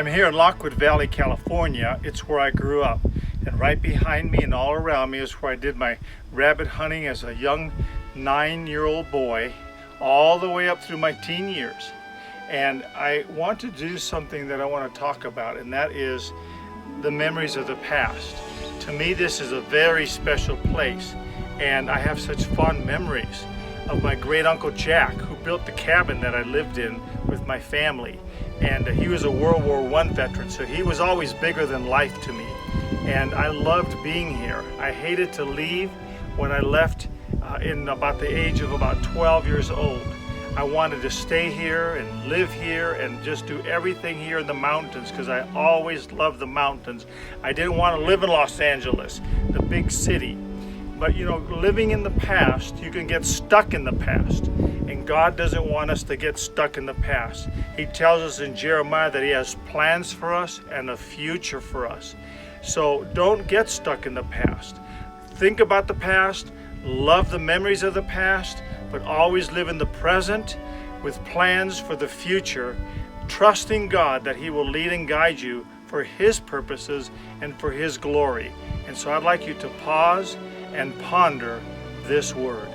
I'm here in Lockwood Valley, California. It's where I grew up. And right behind me and all around me is where I did my rabbit hunting as a young 9-year-old boy, all the way up through my teen years. And I want to do something that I want to talk about, and that is the memories of the past. To me, this is a very special place, and I have such fond memories of my great uncle Jack, who built the cabin that I lived in with my family. And he was a World War I veteran, so he was always bigger than life to me. And I loved being here. I hated to leave. When I left in about the age of about 12 years old, I wanted to stay here and live here and just do everything here in the mountains, because I always loved the mountains. I didn't want to live in Los Angeles, the big city. But you know, living in the past, you can get stuck in the past. And God doesn't want us to get stuck in the past. He tells us in Jeremiah that He has plans for us and a future for us. So don't get stuck in the past. Think about the past, love the memories of the past, but always live in the present with plans for the future, trusting God that He will lead and guide you for His purposes and for His glory. And so I'd like you to pause and ponder this word.